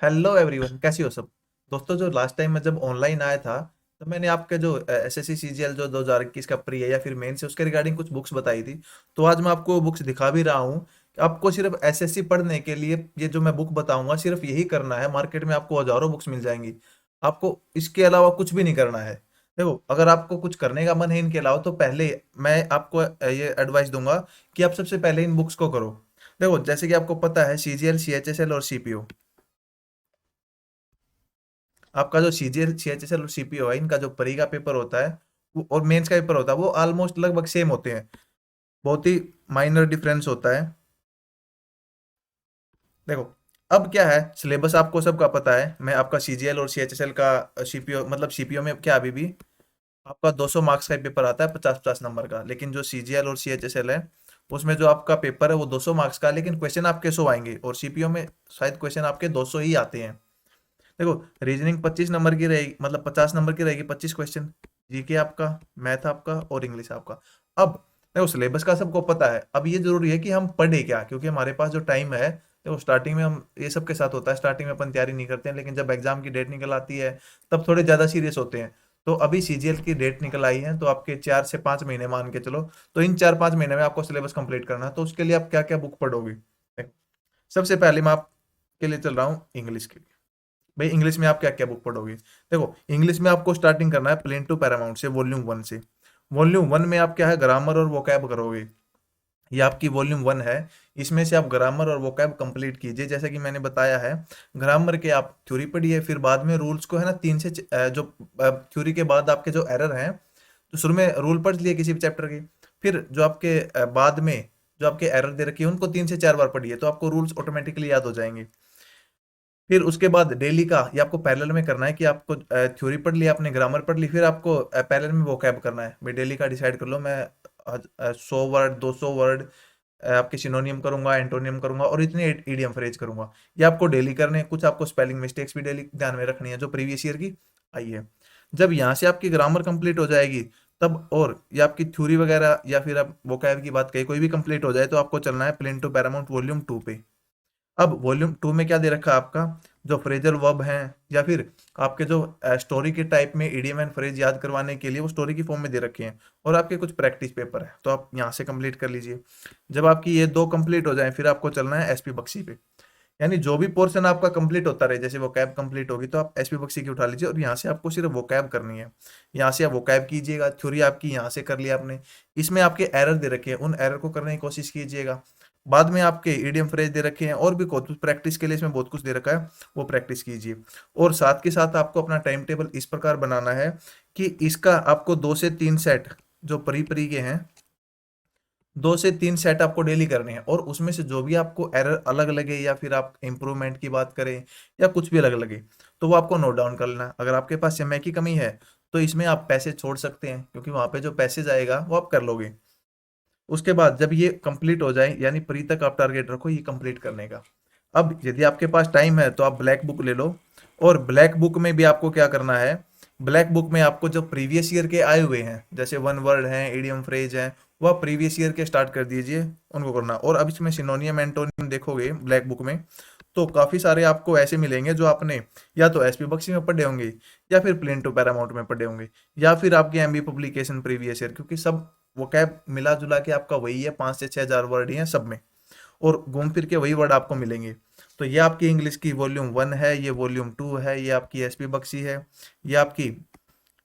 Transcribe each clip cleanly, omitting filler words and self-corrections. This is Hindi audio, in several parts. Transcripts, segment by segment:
हेलो एवरीवन, कैसी हो सब। दोस्तों, जो लास्ट टाइम मैं जब ऑनलाइन आया था तो मैंने आपके जो एसएससी सीजीएल जो 2021 का प्री है या फिर मेन से उसके रिगार्डिंग कुछ बुक्स बताई थी। तो आज मैं आपको बुक्स दिखा भी रहा हूँ। आपको सिर्फ एसएससी पढ़ने के लिए ये जो मैं बुक बताऊंगा सिर्फ यही करना है। मार्केट में आपको हजारों बुक्स मिल जाएंगी। आपको इसके अलावा कुछ भी नहीं करना है। देखो, अगर आपको कुछ करने का मन है इनके अलावा तो पहले मैं आपको ये एडवाइस दूंगा कि आप सबसे पहले इन बुक्स को करो। देखो, जैसे कि आपको पता है सीजीएल, सीएचएसएल और सीपीओ, आपका जो सीजीएल, सीएचएसएल और सीपीओ है, इनका जो परी का पेपर होता है और मेंस का पेपर होता है वो ऑलमोस्ट लगभग सेम होते हैं। बहुत ही माइनर डिफरेंस होता है। देखो, अब क्या है, सिलेबस आपको सबका पता है। मैं आपका सीजीएल और सीएचएसएल का सीपीओ, मतलब सीपीओ में क्या अभी भी आपका 200 मार्क्स का पेपर आता है, 50-50 नंबर का। लेकिन जो सीजीएल और सीएचएसएल है उसमें जो आपका पेपर है वो 200 मार्क्स का, लेकिन क्वेश्चन आपके 100 आएंगे। और सीपीओ में शायद क्वेश्चन आपके 200 ही आते हैं। देखो, रीजनिंग 25 नंबर की रहेगी, मतलब 50 नंबर की रहेगी, 25 क्वेश्चन। जीके आपका, मैथ आपका और इंग्लिश आपका। अब देखो, सिलेबस का सबको पता है। अब ये जरूरी है कि हम पढ़े क्या, क्योंकि हमारे पास जो टाइम है, देखो स्टार्टिंग में हम ये सब के साथ होता है, स्टार्टिंग में अपन तैयारी नहीं करते हैं, लेकिन जब एग्जाम की डेट निकल आती है तब थोड़े ज्यादा सीरियस होते हैं। तो अभी सीजीएल की डेट निकल आई है तो आपके 4 से 5 महीने मान के चलो। तो इन 4-5 महीने में आपको सिलेबस कंप्लीट करना है। तो उसके लिए आप क्या क्या बुक पढ़ोगे। देखो, सबसे पहले मैं आपके लिए चल रहा हूँ इंग्लिश के लिए। भाई, इंग्लिश में आप क्या क्या बुक पढ़ोगे। देखो, इंग्लिश में आपको स्टार्टिंग करना है प्लेन टू पैरामाउंट से, वॉल्यूम 1 से। वॉल्यूम 1 में आप क्या है, ग्रामर और वोकैब करोगे। ये आपकी वॉल्यूम 1 है। इसमें से आप ग्रामर और वोकैब कंप्लीट कीजिए। जैसा कि मैंने बताया है, ग्रामर के आप थ्योरी पढ़िए, फिर बाद में रूल्स को है ना, जो थ्योरी के बाद आपके जो एरर हैं, तो शुरू में रूल पढ़ लिए किसी भी चैप्टर के। फिर जो आपके बाद में जो आपके एरर दे रखी है उनको 3 से 4 बार पढ़िए, तो आपको रूल्स ऑटोमेटिकली याद हो जाएंगे। फिर उसके बाद डेली का ये आपको पैरेलल में करना है कि आपको थ्योरी पढ़ ली, आपने ग्रामर पढ़ ली, फिर आपको पैरेलल में वोकैब करना है। भाई, डेली का डिसाइड कर लो, मैं 100 वर्ड, 200 वर्ड आपके सिनोनियम करूंगा, एंटोनियम करूंगा और इतने ईडियम फ्रेज करूंगा। ये आपको डेली करने हैं। कुछ आपको स्पेलिंग मिस्टेक्स भी डेली ध्यान में रखनी है जो प्रीवियस ईयर की आई है। जब यहाँ से आपकी ग्रामर कंप्लीट हो जाएगी तब, और ये आपकी थ्योरी वगैरह या फिर आप वोकैब की बात कही कोई भी कंप्लीट हो जाए, तो आपको चलना है प्लेन टू पैरामाउंट वॉल्यूम 2 पे। अब वॉल्यूम 2 में क्या दे रखा है आपका, जो फ्रेजल वर्ब हैं या फिर आपके जो स्टोरी के टाइप में इडियम एंड फ्रेज याद करवाने के लिए वो स्टोरी की फॉर्म में दे रखे हैं। और आपके कुछ प्रैक्टिस पेपर है तो आप यहाँ से कंप्लीट कर लीजिए। जब आपकी ये दो कंप्लीट हो जाए फिर आपको चलना है एसपी बख्शी पे। यानी जो भी पोर्शन आपका कंप्लीट होता रहे, जैसे वो कैब कंप्लीट होगी तो आप एसपी बख्शी की उठा लीजिए और यहाँ से आपको सिर्फ वो कैब करनी है। यहाँ से आप वो कैब कीजिएगा, थ्योरी आपकी यहाँ से कर लिया आपने। इसमें आपके एरर दे रखे हैं, उन एरर को करने की कोशिश कीजिएगा। बाद में आपके ईडियम फ्रेज दे रखे हैं और भी कुछ प्रैक्टिस के लिए इसमें बहुत कुछ दे रखा है, वो प्रैक्टिस कीजिए। और साथ के साथ आपको अपना टाइम टेबल इस प्रकार बनाना है कि इसका आपको 2 से 3 सेट जो परी परी के हैं, 2 से 3 सेट आपको डेली करने हैं। और उसमें से जो भी आपको एरर अलग लगे या फिर आप इम्प्रूवमेंट की बात करें या कुछ भी अलग लगे, तो वो आपको नोट डाउन कर लेना है। अगर आपके पास समय की कमी है तो इसमें आप पैसे छोड़ सकते हैं, क्योंकि वहां पे जो पैसे जाएगा वो आप कर लोगे। उसके बाद जब ये कंप्लीट हो जाए, यानी प्री तक आप टारगेट रखो ये कंप्लीट करने का। अब यदि आपके पास टाइम है तो आप ब्लैक बुक ले लो। और ब्लैक बुक में भी आपको क्या करना है, ब्लैक बुक में आपको जो प्रीवियस ईयर के आए हुए हैं, जैसे वन वर्ड हैं, इडियम फ्रेज हैं, वो आप प्रीवियस ईयर के स्टार्ट कर दीजिए, उनको करना। और अब इसमें सिनोनियम एंटोनियम देखोगे ब्लैक बुक में तो काफी सारे आपको ऐसे मिलेंगे जो आपने या तो एसपी बख्शी में पढ़े होंगे या फिर प्लेन टू पैरामाउंट में पढ़े होंगे या फिर आपके एमबी पब्लिकेशन प्रीवियस ईयर, क्योंकि सब वो कैब मिला जुला के आपका वही है, 5 से 6 हजार वर्ड ही है सब में। और घूम फिर के वही वर्ड आपको मिलेंगे। तो ये आपकी इंग्लिश की वॉल्यूम 1 है, ये वॉल्यूम 2 है, ये आपकी एसपी बख्शी है, ये आपकी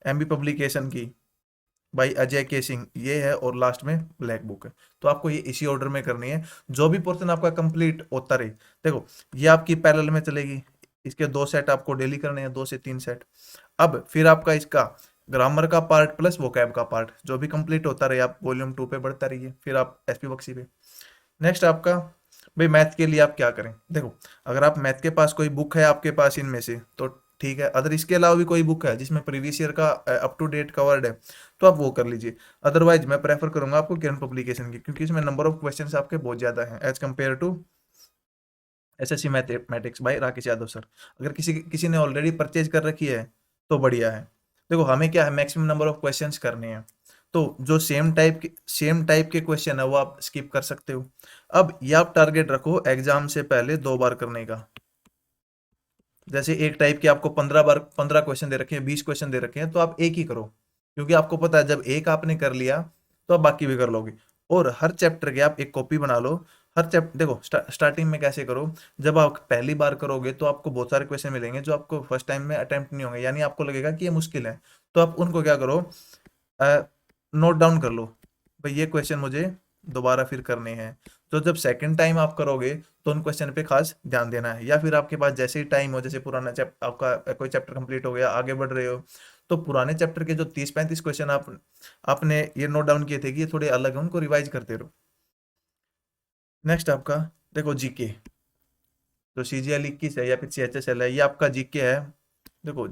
एमबी पब्लिकेशन की भाई अजय के सिंह ये है, और लास्ट में ब्लैक बुक है। तो आपको ये इसी ऑर्डर में करनी है, जो भी पोर्शन आपका कंप्लीट होता रहे। देखो, ये आपकी पैरेलल में चलेगी। इसके 2 सेट आपको डेली करने हैं, 2 से 3 सेट। अब फिर आपका इसका ग्रामर का पार्ट प्लस वोकैब का पार्ट जो भी कंप्लीट होता रहे, आप वॉल्यूम 2 पे बढ़ता रहिए, फिर आप एसपी बख्शी पे। नेक्स्ट आपका, भाई मैथ के लिए आप क्या करें। देखो, अगर आप मैथ के पास कोई बुक है आपके पास इनमें से तो ठीक है। अगर इसके अलावा भी कोई बुक है जिसमें प्रीवियस ईयर का अप टू डेट कवर्ड है तो आप वो कर लीजिए। अदरवाइज मैं प्रेफर करूंगा आपको किरण पब्लिकेशन की, क्योंकि इसमें नंबर ऑफ क्वेश्चंस आपके बहुत ज्यादा हैं as compare to SSC mathematics by Rakesh Yadav sir. अगर किसी किसी ने ऑलरेडी परचेज कर रखी है तो बढ़िया है। देखो, हमें क्या है, मैक्सिमम नंबर ऑफ क्वेश्चंस करने हैं। तो जो सेम टाइप के क्वेश्चन है वो आप स्किप कर सकते हो। अब ये आप टारगेट रखो एग्जाम से पहले 2 बार करने का। जैसे एक टाइप के आपको 15 क्वेश्चन दे रखे हैं, 20 क्वेश्चन दे रखे हैं, तो आप एक ही करो, क्योंकि आपको पता है जब एक आपने कर लिया तो आप बाकी भी कर लोगे। और हर चैप्टर के आप एक कॉपी बना लो। हर चैप्टर देखो, स्टार्टिंग में कैसे करो, जब आप पहली बार करोगे तो आपको बहुत सारे क्वेश्चन मिलेंगे जो आपको फर्स्ट टाइम में अटेम्प्ट नहीं होंगे, यानी आपको लगेगा कि ये मुश्किल है। तो आप उनको क्या करो, नोट डाउन कर लो, भाई ये क्वेश्चन मुझे दोबारा फिर करने हैं। तो जब सेकंड टाइम आप करोगे तो उन क्वेश्चन पे खास ध्यान देना है। या फिर आपके पास जैसे ही टाइम हो, जैसे पुराना चैप्टर आपका कोई चैप्टर कंप्लीट हो गया, आगे बढ़ रहे हो, तो पुराने चैप्टर के जो 30-35 क्वेश्चन आपने ये नोट डाउन किए थे कि ये थोड़े अलग है, उनको रिवाइज करते रहो। नेक्स्ट आपका देखो जीके, जो सीजीएल 21 है या फिर सीएचएसएल है, ये आपका जीके है। देखो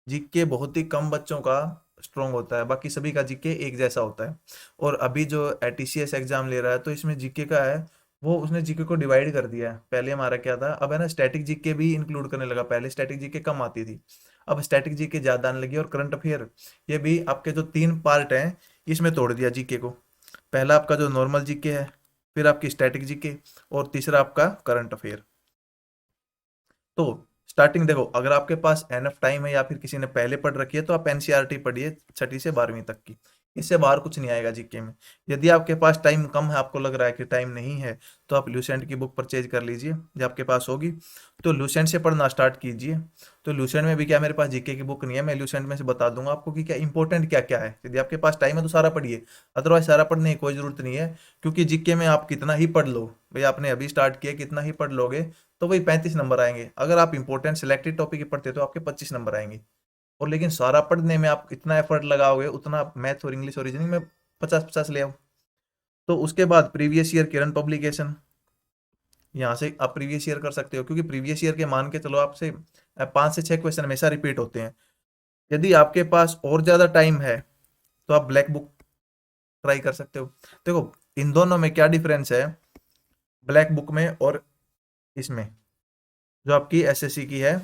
जीके बहुत ही कम बच्चों का स्ट्रॉन्ग होता है, बाकी सभी का जीके एक जैसा होता है। और अभी जो टीसीएस एग्जाम ले रहा है तो इसमें जीके का है, वो उसने जीके को डिवाइड कर दिया है। पहले हमारा क्या था, अब है ना स्टैटिक जीके भी इंक्लूड करने लगा। पहले स्टैटिक जीके कम आती थी, अब स्टैटिक जीके ज्यादा आने लगी। और करंट अफेयर, ये भी आपके जो 3 पार्ट हैं इसमें तोड़ दिया जीके को। पहला आपका जो नॉर्मल जीके है, फिर आपकी स्टैटिक जीके, और तीसरा आपका करंट अफेयर। तो स्टार्टिंग देखो, अगर आपके पास एनफ टाइम है या फिर किसी ने पहले पढ़ रखी है तो आप एनसीईआरटी पढ़िए 6ठी से 12वीं तक की। इससे बाहर कुछ नहीं आएगा जीके में। यदि आपके पास टाइम कम है, आपको लग रहा है कि टाइम नहीं है, तो आप लूसेंट की बुक परचेज कर लीजिए जब आपके पास होगी। तो लूसेंट से पढ़ना स्टार्ट कीजिए। तो लूसेंट में भी क्या, मेरे पास जीके की बुक नहीं है, मैं लूसेंट में से बता दूंगा आपको कि क्या इंपॉर्टेंट क्या क्या है। यदि आपके पास टाइम है तो सारा पढ़िए, अदरवाइज सारा पढ़ने की कोई जरूरत नहीं है। क्योंकि जीके में आप कितना ही पढ़ लो, भाई आपने अभी स्टार्ट किया, कितना ही पढ़ लोगे तो वही 35 नंबर आएंगे। अगर आप इंपॉर्टेंट सिलेक्टेड टॉपिक ही पढ़ते तो आपके 25 नंबर आएंगे। और लेकिन सारा पढ़ने में आप इतना एफर्ट लगाओगे, उतना मैथ और इंग्लिश और रीजनिंग में 50-50 ले आओ। तो उसके बाद प्रीवियस ईयर करंट पब्लिकेशन, यहाँ से आप प्रीवियस ईयर कर सकते हो, क्योंकि प्रीवियस ईयर के मान के चलो आपसे 5 से 6 क्वेश्चन हमेशा रिपीट होते हैं। यदि आपके पास और ज़्यादा टाइम है तो आप ब्लैक बुक ट्राई कर सकते हो। देखो इन दोनों में क्या डिफरेंस है, ब्लैक बुक में और इसमें, जो आपकी एसएससी की है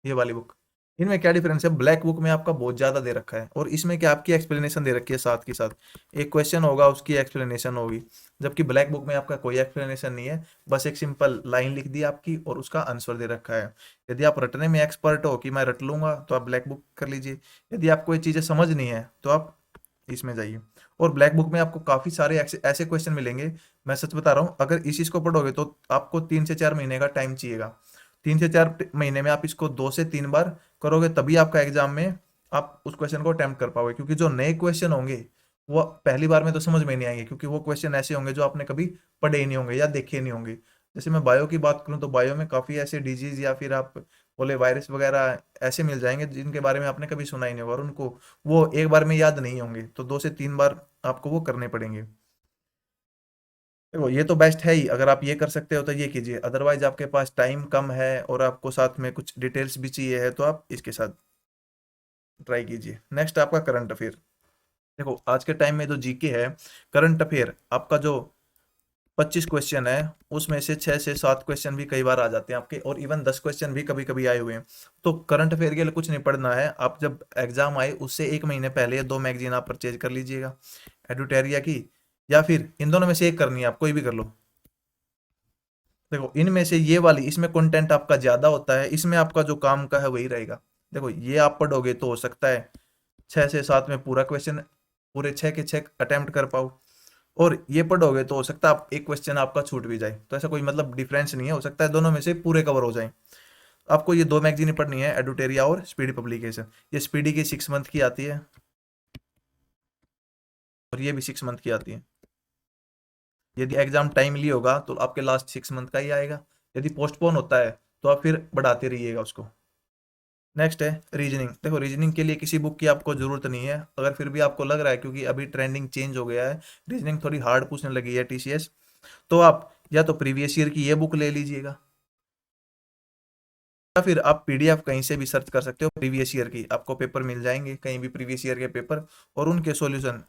ये वाली बुक, इनमें क्या डिफरेंस है। ब्लैक बुक में आपका बहुत ज्यादा दे रखा है, और इसमें क्या आपकी एक्सप्लेनेशन दे रखी है साथ के साथ, एक क्वेश्चन होगा उसकी एक्सप्लेनेशन होगी। जबकि ब्लैक बुक में आपका कोई एक्सप्लेनेशन नहीं है, बस एक सिंपल लाइन लिख दी आपकी और उसका आंसर दे रखा है। यदि आप रटने में एक्सपर्ट हो कि मैं रट लूंगा तो आप ब्लैक बुक कर लीजिए। यदि आपको ये चीजें समझ नहीं है तो आप इसमें जाइए। और ब्लैक बुक में आपको काफी सारे ऐसे ऐसे क्वेश्चन मिलेंगे, मैं सच बता रहा हूँ, अगर इस चीज को पढ़ोगे तो आपको 3 से 4 महीने का टाइम चाहिएगा। 3 से 4 महीने में आप इसको 2 से 3 बार करोगे, तभी आपका एग्जाम में आप उस क्वेश्चन को अटेम्प्ट कर पाओगे। क्योंकि जो नए क्वेश्चन होंगे वो पहली बार में तो समझ में नहीं आएंगे, क्योंकि वो क्वेश्चन ऐसे होंगे जो आपने कभी पढ़े ही नहीं होंगे या देखे नहीं होंगे। जैसे मैं बायो की बात करूं तो बायो में काफी ऐसे डिजीज या फिर आप बोले वायरस वगैरह ऐसे मिल जाएंगे जिनके बारे में आपने कभी सुना ही नहीं होगा, और उनको वो एक बार में याद नहीं होंगे, तो 2 से 3 बार आपको वो करने पड़ेंगे। देखो ये तो बेस्ट है ही, अगर आप ये कर सकते हो तो ये कीजिए। अदरवाइज आपके पास टाइम कम है और आपको साथ में कुछ डिटेल्स भी चाहिए है, तो आप इसके साथ ट्राई कीजिए। नेक्स्ट आपका करंट अफेयर। देखो आज के टाइम में जो जीके है, करंट अफेयर आपका जो 25 क्वेश्चन है उसमें से 6 से 7 क्वेश्चन भी कई बार आ जाते हैं आपके, और इवन 10 क्वेश्चन भी कभी कभी आए हुए हैं। तो करंट अफेयर के लिए कुछ नहीं पढ़ना है, आप जब एग्जाम आए उससे 1 महीने पहले 2 मैगजीन आप परचेज कर लीजिएगा, एडुटेरिया की, या फिर इन दोनों में से एक करनी है, आप कोई भी कर लो। देखो इनमें से ये वाली, इसमें कंटेंट आपका ज्यादा होता है, इसमें आपका जो काम का है वही रहेगा। देखो ये आप पढ़ोगे तो हो सकता है 6 से 7 में पूरा क्वेश्चन, पूरे 6 के 6 अटेम्प्ट कर पाओ। और ये पढ़ोगे तो हो सकता है आप एक क्वेश्चन आपका छूट भी जाए, तो ऐसा कोई मतलब डिफरेंस नहीं है, हो सकता है दोनों में से पूरे कवर हो जाए। आपको ये 2 मैगजीन पढ़नी है, एडुटेरिया और स्पीडी पब्लिकेशन। ये स्पीडी की 6 मंथ की आती है, और ये भी 6 मंथ की आती है। यदि एग्जाम टाइमली होगा तो आपके लास्ट 6 मंथ का ही आएगा, यदि पोस्टपोन होता है तो आप फिर बढ़ाते रहिएगा उसको। नेक्स्ट है रीजनिंग। देखो रीजनिंग के लिए किसी बुक की आपको जरूरत नहीं है, अगर फिर भी आपको लग रहा है, क्योंकि अभी ट्रेंडिंग चेंज हो गया है, रीजनिंग थोड़ी हार्ड पूछने लगी है टीसीएस, तो आप या तो प्रीवियस ईयर की ये बुक ले लीजिएगा, या फिर आप पीडीएफ कहीं से भी सर्च कर सकते हो प्रीवियस ईयर की, आपको पेपर मिल जाएंगे कहीं भी प्रीवियस ईयर के पेपर, और उनके सॉल्यूशन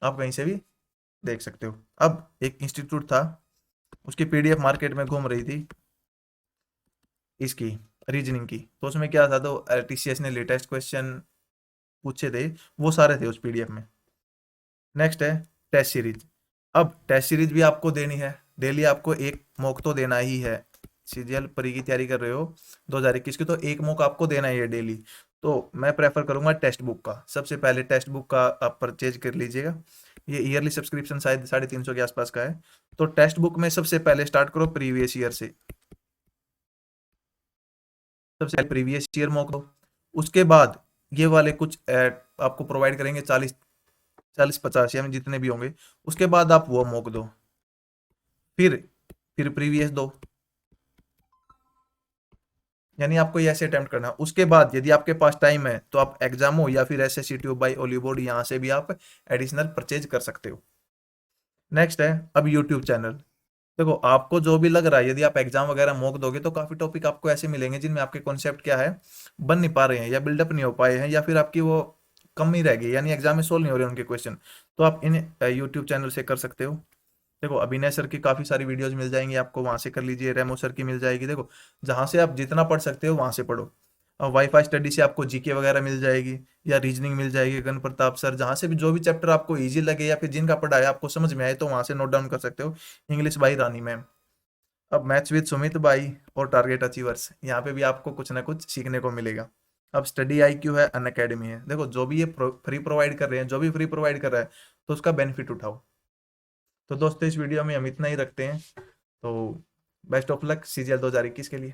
आप कहीं से भी देख सकते हो। अब एक इंस्टीट्यूट था, उसकी पीडीएफ मार्केट में घूम रही थी इसकी रीजनिंग की, तो उसमें क्या था, तो टीसीएस ने लेटेस्ट क्वेश्चन पूछे थे, वो सारे थे उस पीडीएफ में। नेक्स्ट है टेस्ट सीरीज। अब टेस्ट सीरीज भी आपको देनी है, डेली आपको एक मॉक तो देना ही है। सीजीएल प्री की तैयारी कर रहे हो 2021 की, तो एक मॉक आपको देना ही है डेली। तो मैं प्रेफर करूंगा टेक्स्ट बुक का। सबसे पहले टेक्स्ट बुक का आप परचेज कर लीजिएगा। ये ईयरली सब्सक्रिप्शन शायद 350 के आसपास का है। तो टेक्स्ट बुक में सबसे पहले स्टार्ट करो प्रीवियस ईयर से। सबसे पहले प्रीवियस ईयर मॉक दो। उसके बाद ये वाले कुछ आपको प्रोवाइड करेंगे 40 50 या जितने भी होंगे। उसके बाद आप वो मॉक दो। फिर प्रीवियस दो। यानी आपको ये ऐसे अटेम्प्ट करना है। उसके बाद यदि आपके पास टाइम है तो आप एग्जामो या फिर एसएससी ट्यूब बाई ओलीबोर्ड यहाँ से भी आप एडिशनल परचेज कर सकते हो। नेक्स्ट है अब यूट्यूब चैनल। देखो आपको जो भी लग रहा है, यदि आप एग्जाम वगैरह मॉक दोगे तो काफी टॉपिक आपको ऐसे मिलेंगे जिनमें आपके कॉन्सेप्ट क्या है, बन नहीं पा रहे हैं या बिल्डअप नहीं हो पाए हैं, या फिर आपकी वो कम ही रह गई, यानी एग्जाम में सोल्व नहीं हो रहे उनके क्वेश्चन। तो आप इन यूट्यूब चैनल से कर सकते हो। देखो अभिनय सर की काफी सारी वीडियोज मिल जाएंगी आपको, वहां से कर लीजिए। रेमो सर की मिल जाएगी। देखो जहां से आप जितना पढ़ सकते हो वहां से पढ़ो। और वाईफाई स्टडी से आपको जीके वगैरह मिल जाएगी या रीजनिंग मिल जाएगी। गण प्रताप सर, जहां से भी जो भी चैप्टर आपको इजी लगे या फिर जिनका पढ़ाया आपको समझ में आए तो वहां से नोट डाउन कर सकते हो। English by Rani ma'am. अब मैथ्स विद सुमित बाई और टारगेट अचीवर्स, यहाँ पे भी आपको कुछ ना कुछ सीखने को मिलेगा। अब स्टडी आईक्यू है, अन अकेडमी है। देखो जो भी ये फ्री प्रोवाइड कर रहे हैं, जो भी फ्री प्रोवाइड कर रहा है तो उसका बेनिफिट उठाओ। तो दोस्तों इस वीडियो में हम इतना ही रखते हैं। तो बेस्ट ऑफ लक सीजीएल 2021 के लिए।